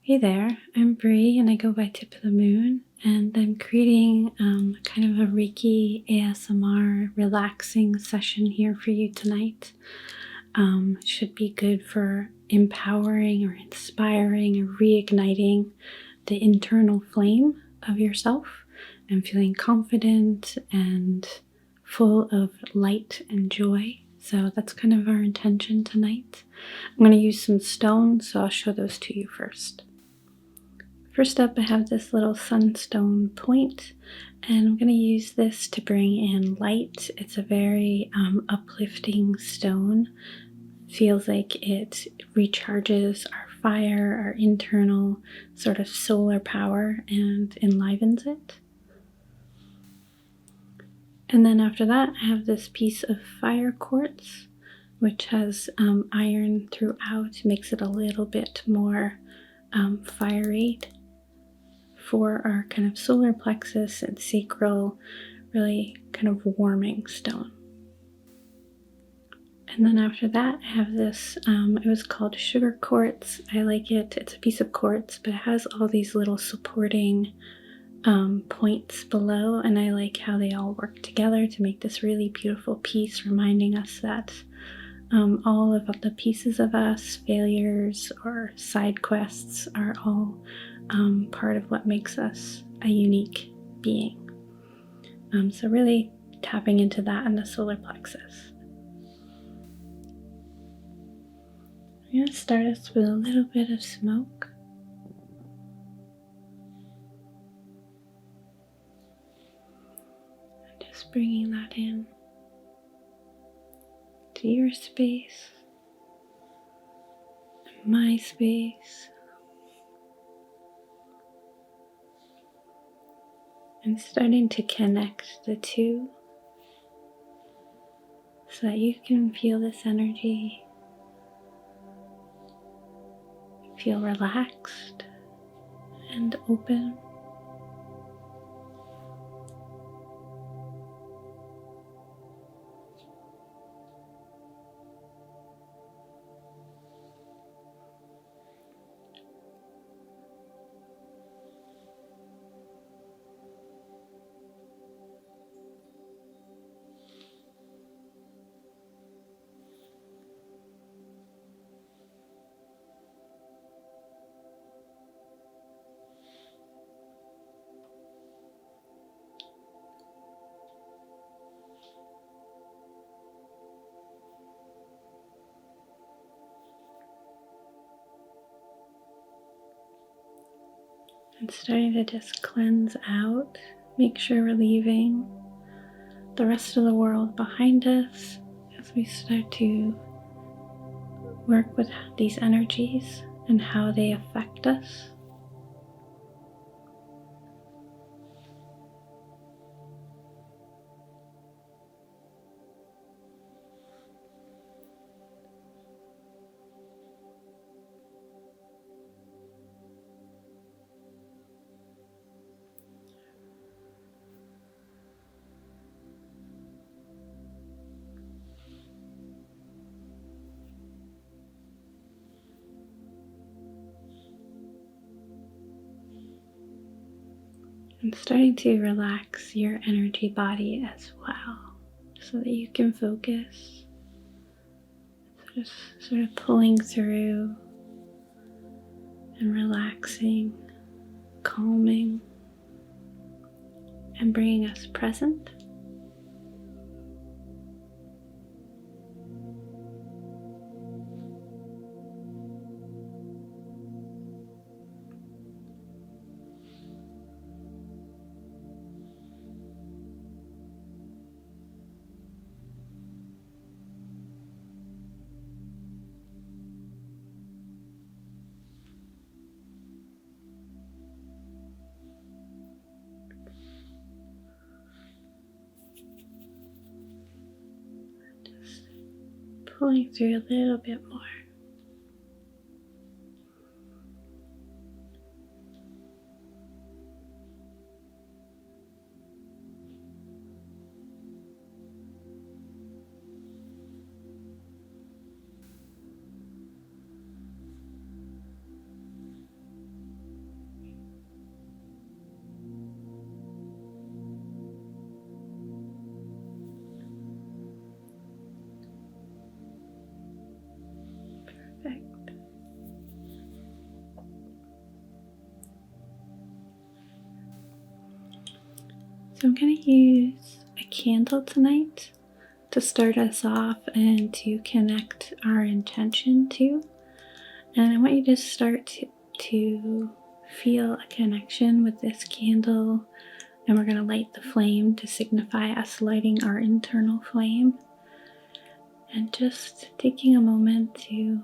Hey there, I'm Bree and I go by Tip of the Moon, and I'm creating kind of a Reiki ASMR relaxing session here for you tonight. Should be good for empowering or inspiring or reigniting the internal flame of yourself and feeling confident and full of light and joy. So that's kind of our intention tonight. I'm going to use some stones, so I'll show those to you first. First up, I have this little sunstone point, and I'm going to use this to bring in light. It's a very uplifting stone. Feels like it recharges our fire, our internal sort of solar power, and enlivens it. And then after that, I have this piece of fire quartz, which has iron throughout, makes it a little bit more fiery for our kind of solar plexus and sacral, really kind of warming stone. And then after that, I have this, it was called sugar quartz. I like it. It's a piece of quartz, but it has all these little supporting points below, and I like how they all work together to make this really beautiful piece, reminding us that all of the pieces of us, failures or side quests, are all part of what makes us a unique being. So really tapping into that in the solar plexus. I'm going to start us with a little bit of smoke. Just bringing that in to your space, my space, and starting to connect the two so that you can feel this energy, feel relaxed and open. And starting to just cleanse out, make sure we're leaving the rest of the world behind us as we start to work with these energies and how they affect us. And starting to relax your energy body as well, so that you can focus. So just sort of pulling through and relaxing, calming, and bringing us present. Pulling through a little bit more. So I'm going to use a candle tonight to start us off and to connect our intention to. And I want you to start to feel a connection with this candle. And we're going to light the flame to signify us lighting our internal flame. And just taking a moment to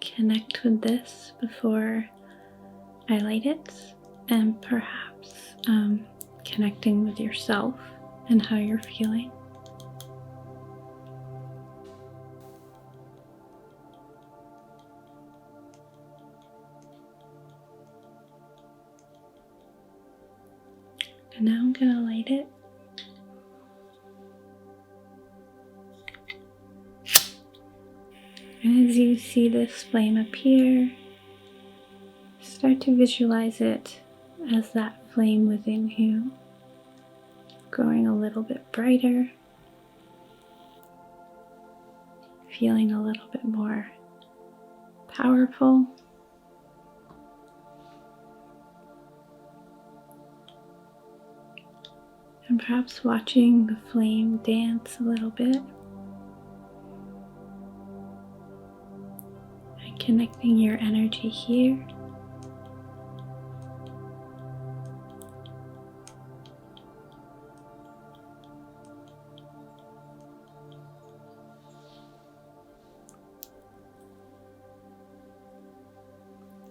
connect with this before I light it. And perhaps connecting with yourself and how you're feeling. And now I'm going to light it. And as you see this flame appear, start to visualize it as that flame within you, growing a little bit brighter, feeling a little bit more powerful. And perhaps watching the flame dance a little bit. And connecting your energy here.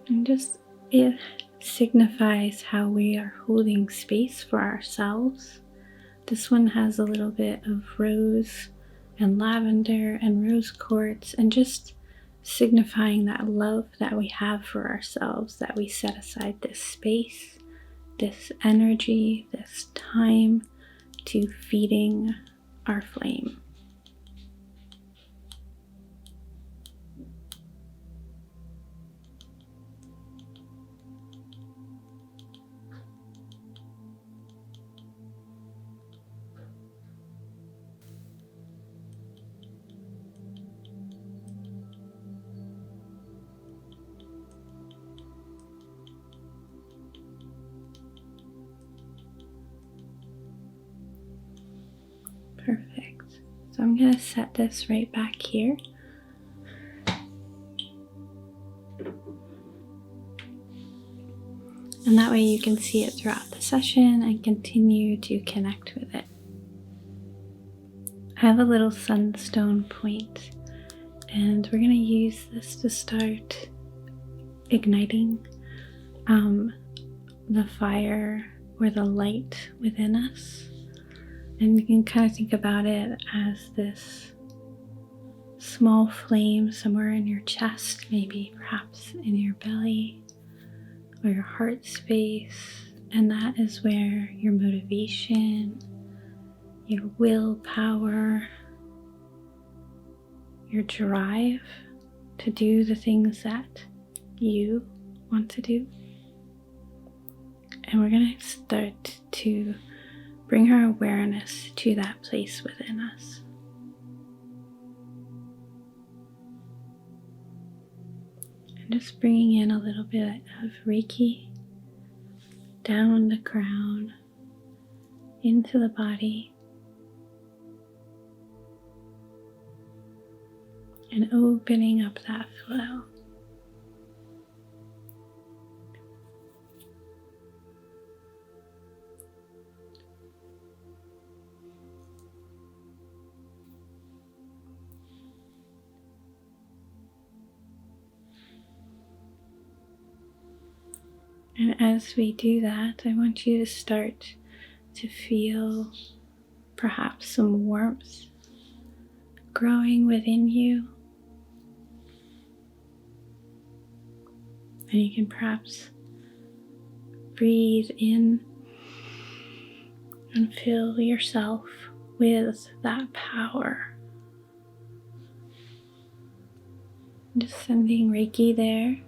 And just it signifies how we are holding space for ourselves. This one has a little bit of rose and lavender and rose quartz, and just signifying that love that we have for ourselves, that we set aside this space, this energy, this time to feeding our flame. Perfect. So I'm going to set this right back here. And that way you can see it throughout the session and continue to connect with it. I have a little sunstone point, and we're going to use this to start igniting the fire or the light within us. And you can kind of think about it as this small flame somewhere in your chest, maybe perhaps in your belly or your heart space. And that is where your motivation, your willpower, your drive to do the things that you want to do. And we're going to start to bring our awareness to that place within us. And just bringing in a little bit of Reiki down the crown, into the body, and opening up that flow. And as we do that, I want you to start to feel perhaps some warmth growing within you. And you can perhaps breathe in and fill yourself with that power. Just sending Reiki there.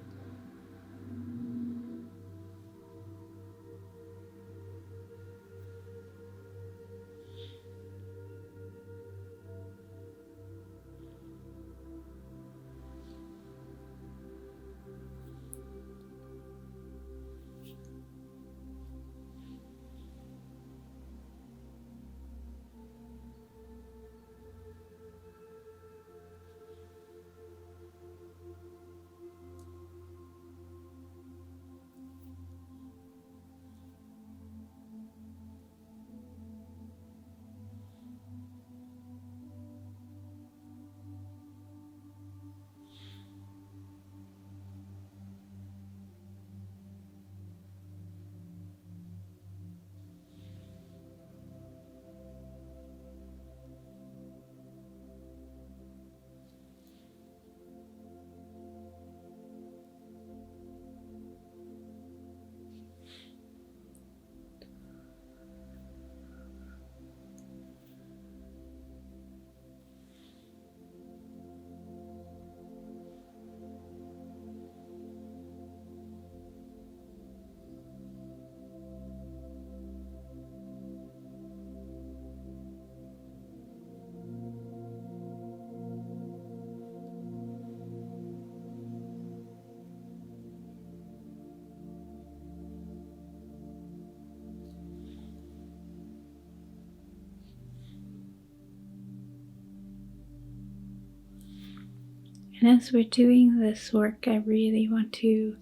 And as we're doing this work, I really want to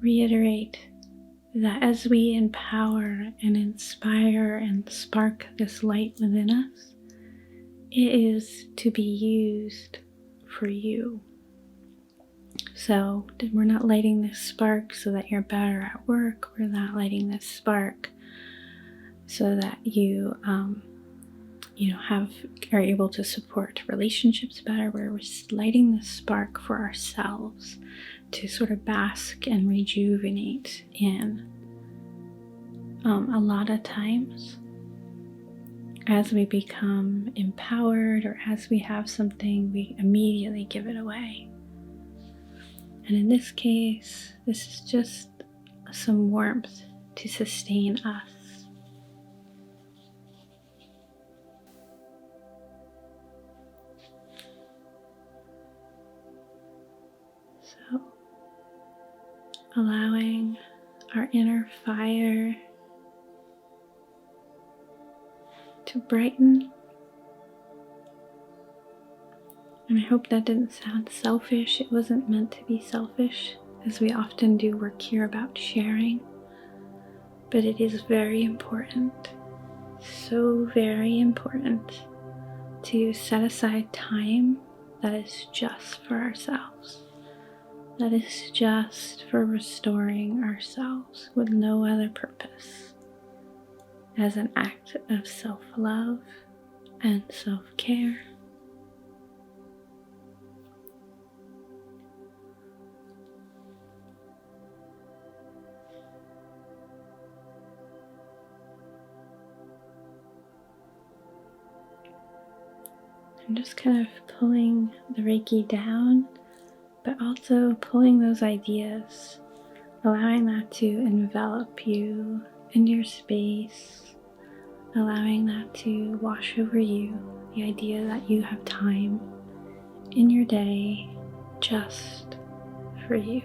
reiterate that as we empower and inspire and spark this light within us, it is to be used for you. So we're not lighting this spark so that you're better at work. We're not lighting this spark so that you are able to support relationships better. We're lighting this spark for ourselves to sort of bask and rejuvenate in. A lot of times, as we become empowered or as we have something, we immediately give it away. And in this case, this is just some warmth to sustain us. So, allowing our inner fire to brighten. And I hope that didn't sound selfish. It wasn't meant to be selfish, as we often do work here about sharing. But it is very important, so very important, to set aside time that is just for ourselves. That is just for restoring ourselves with no other purpose, as an act of self-love and self-care. I'm just kind of pulling the Reiki down, but also pulling those ideas, allowing that to envelop you and your space, allowing that to wash over you, the idea that you have time in your day just for you,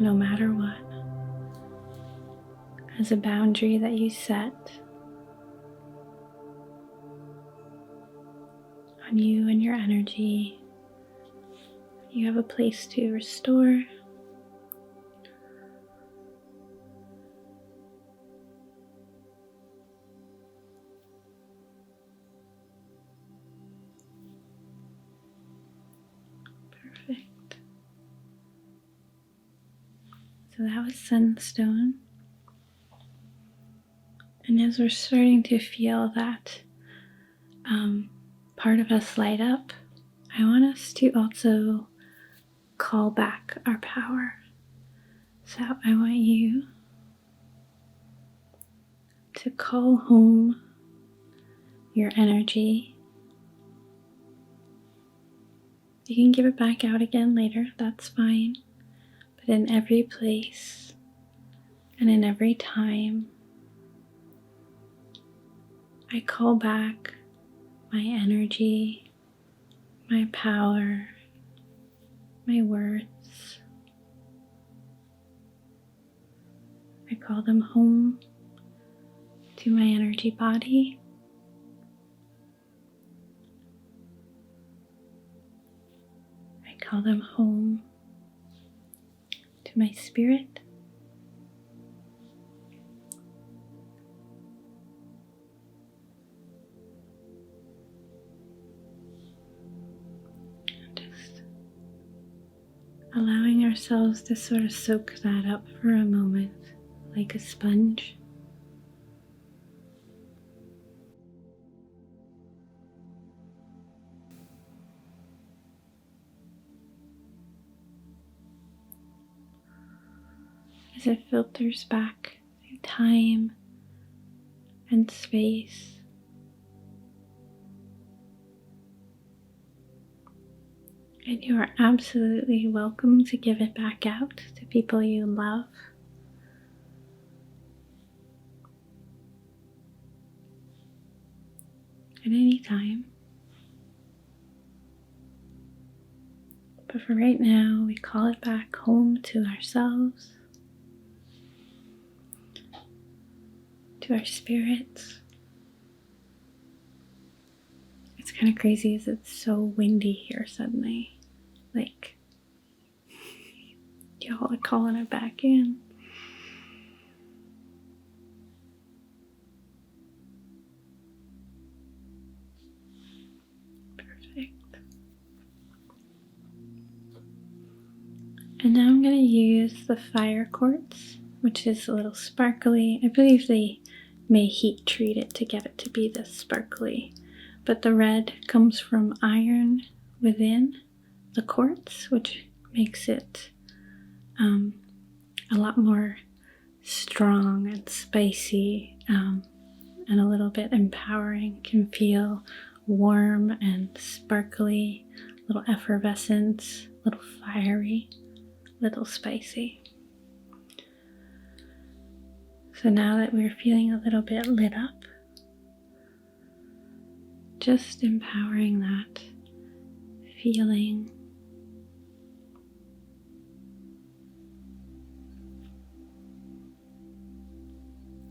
no matter what, as a boundary that you set on you and your energy. You have a place to restore. Perfect. So that was Sunstone. And as we're starting to feel that part of us light up, I want us to also call back our power. So I want you to call home your energy. You can give it back out again later, that's fine. But in every place and in every time, I call back my energy, my power, my words. I call them home to my energy body. I call them home to my spirit. Just allowing ourselves to sort of soak that up for a moment, like a sponge. As it filters back through time and space. And you are absolutely welcome to give it back out to people you love. At any time. But for right now, we call it back home to ourselves, to our spirits. It's kind of crazy as it's so windy here suddenly. like y'all are calling it back in. Perfect. And now I'm going to use the fire quartz, which is a little sparkly. I believe they may heat treat it to get it to be this sparkly. But the red comes from iron within the quartz, which makes it a lot more strong and spicy and a little bit empowering. Can feel warm and sparkly, little effervescent, little fiery, little spicy. So now that we're feeling a little bit lit up, just empowering that feeling.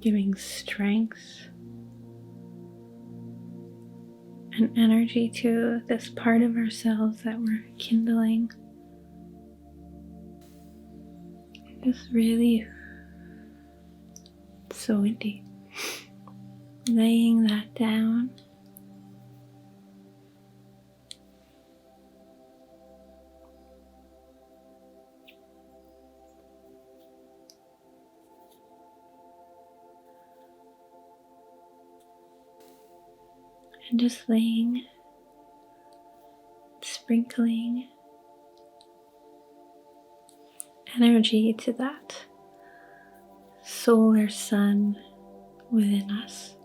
Giving strength and energy to this part of ourselves that we're kindling. Just really so windy. Laying that down. And just laying, sprinkling energy to that solar sun within us.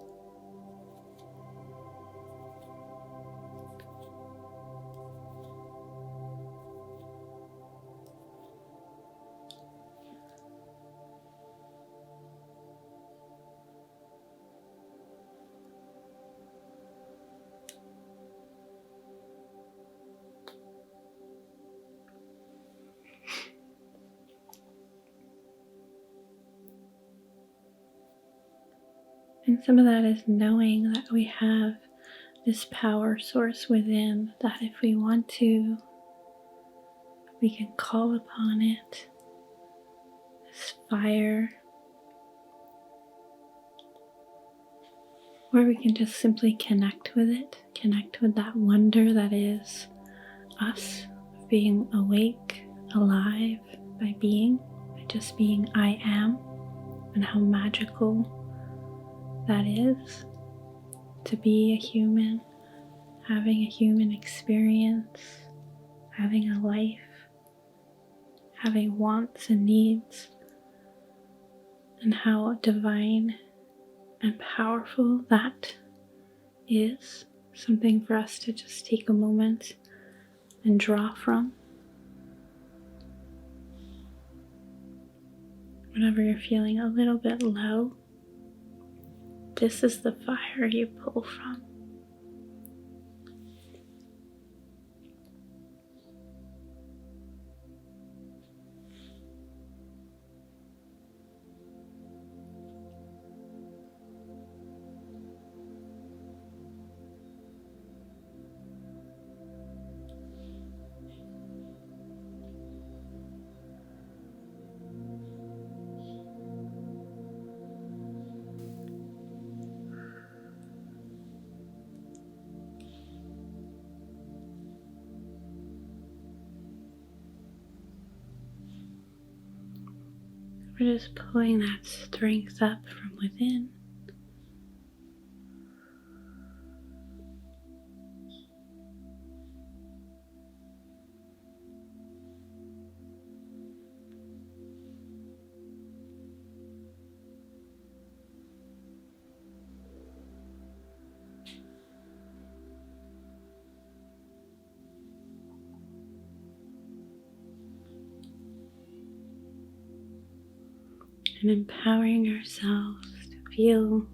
And some of that is knowing that we have this power source within, that if we want to, we can call upon it, this fire, or we can just simply connect with it, connect with that wonder that is us, being awake, alive, by just being I am, and how magical that is to be a human, having a human experience, having a life, having wants and needs, and how divine and powerful that is. Something for us to just take a moment and draw from. Whenever you're feeling a little bit low, this is the fire you pull from. We're just pulling that strength up from within. And empowering ourselves to feel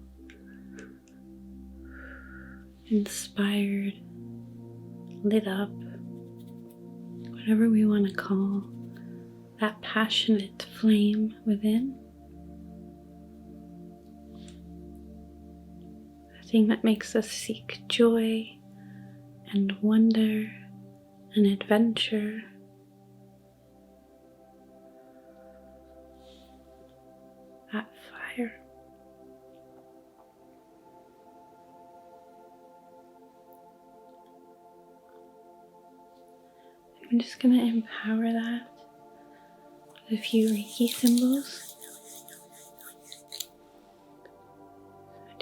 inspired, lit up, whatever we want to call that passionate flame within. The thing that makes us seek joy and wonder and adventure fire. I'm just going to empower that with a few Reiki symbols.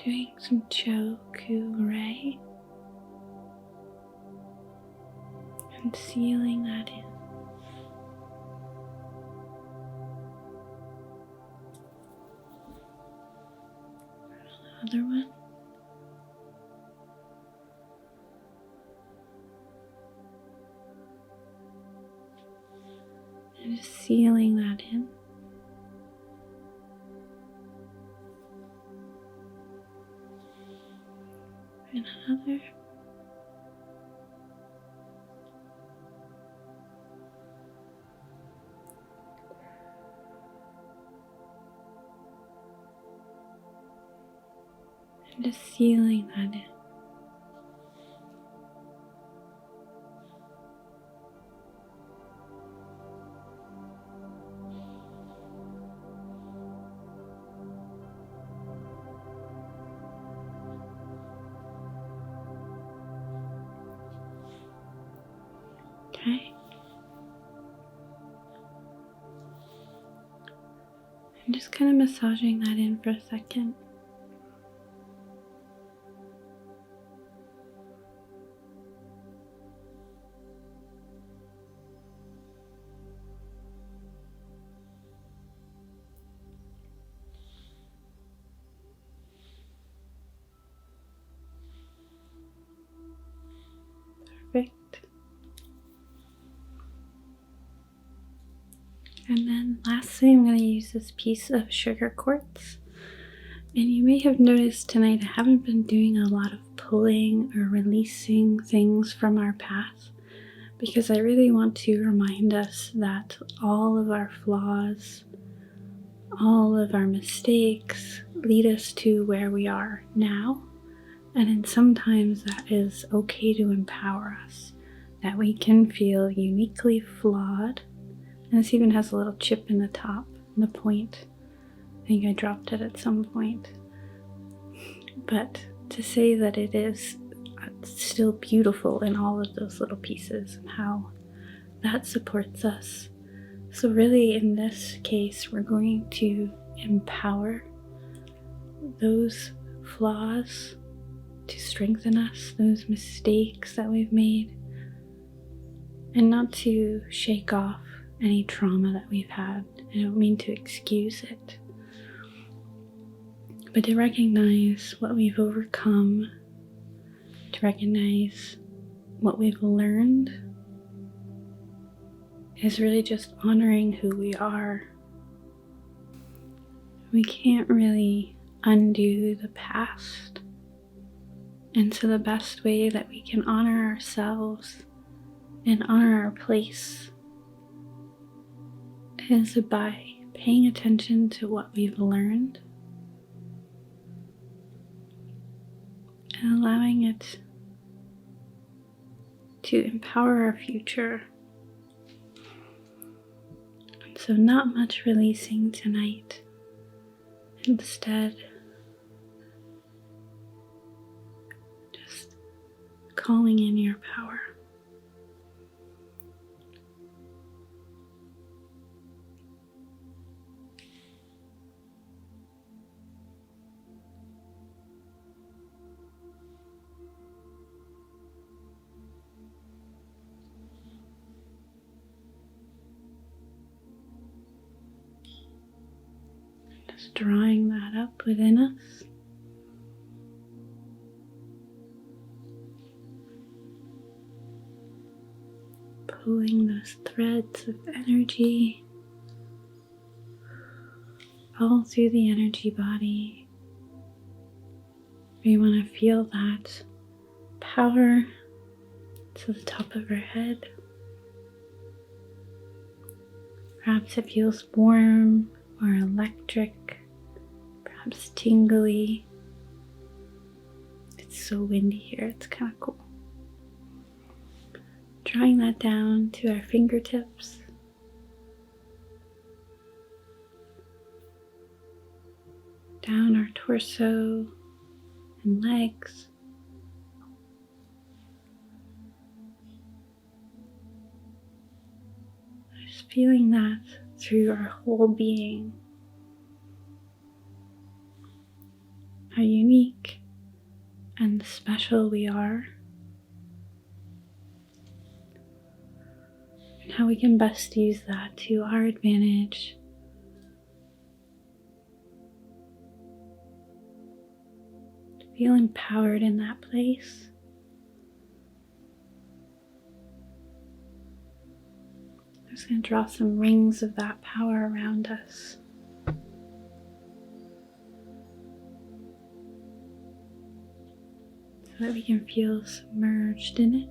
Doing some Choku-rei and sealing that in. Another one. And just sealing that in. And another. And just sealing that in. Okay. I'm just kind of massaging that in for a second. Perfect. And then lastly, I'm going to use this piece of sugar quartz. And you may have noticed tonight I haven't been doing a lot of pulling or releasing things from our path because I really want to remind us that all of our flaws, all of our mistakes lead us to where we are now. And sometimes that is okay to empower us, that we can feel uniquely flawed. And this even has a little chip in the top, and the point. I think I dropped it at some point. But to say that it is still beautiful in all of those little pieces and how that supports us. So really in this case, we're going to empower those flaws to strengthen us, those mistakes that we've made, and not to shake off any trauma that we've had. I don't mean to excuse it, but to recognize what we've overcome, to recognize what we've learned is really just honoring who we are. We can't really undo the past. And so the best way that we can honor ourselves and honor our place is by paying attention to what we've learned and allowing it to empower our future. And so not much releasing tonight. Instead, just calling in your power. Just drawing that up within us. Pulling those threads of energy all through the energy body. We want to feel that power to the top of our head. Perhaps it feels warm or electric, perhaps tingly. It's so windy here, it's kind of cool. Drawing that down to our fingertips. down our torso and legs. Just feeling that through our whole being. How unique and special we are, and how we can best use that to our advantage. To feel empowered in that place. I'm just going to draw some rings of that power around us. So that we can feel submerged in it.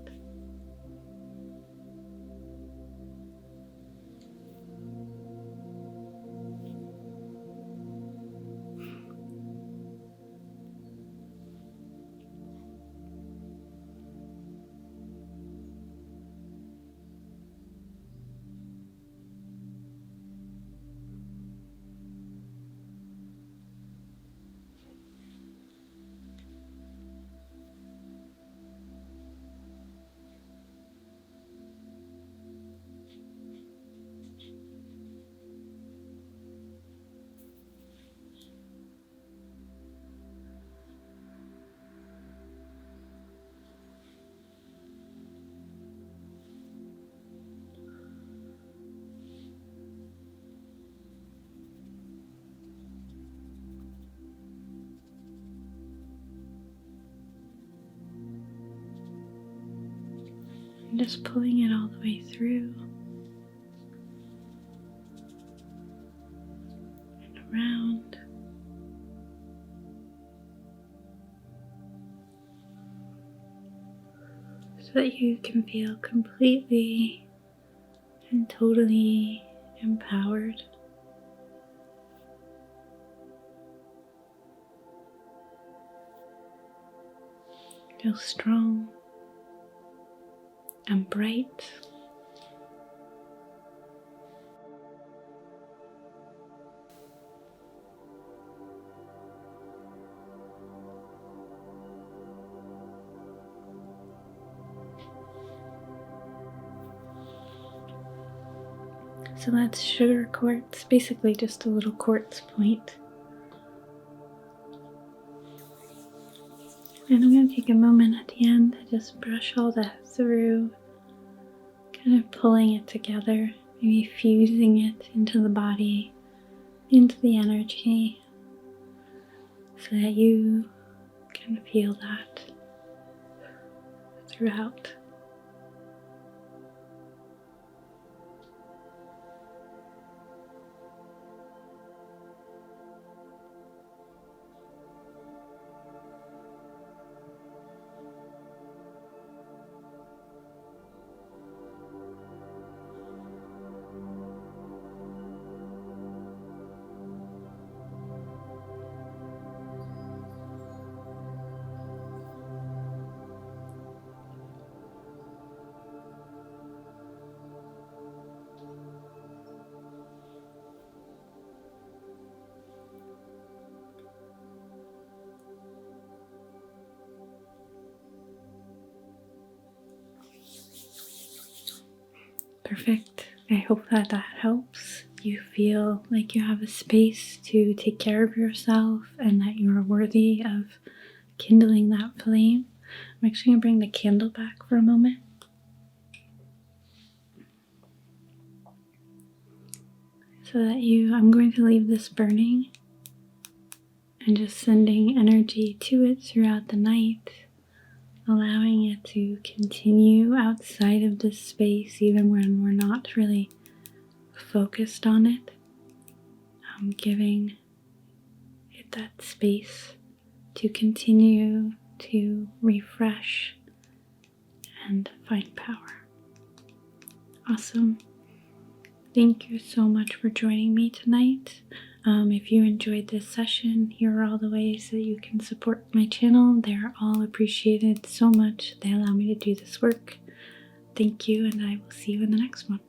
And just pulling it all the way through and around. So that you can feel completely and totally empowered. Feel strong and bright. So that's sugar quartz, basically just a little quartz point. And I'm going to take a moment at the end to just brush all that through, kind of pulling it together, maybe fusing it into the body, into the energy, so that you can feel that throughout. Perfect. I hope that helps. You feel like you have a space to take care of yourself and that you are worthy of kindling that flame. I'm actually going to bring the candle back for a moment. So that I'm going to leave this burning and just sending energy to it throughout the night, allowing it to continue outside of this space even when we're not really focused on it. I'm giving it that space to continue to refresh and find power. Awesome. Thank you so much for joining me tonight. If you enjoyed this session, here are all the ways that you can support my channel. They're all appreciated so much. They allow me to do this work. Thank you, and I will see you in the next one.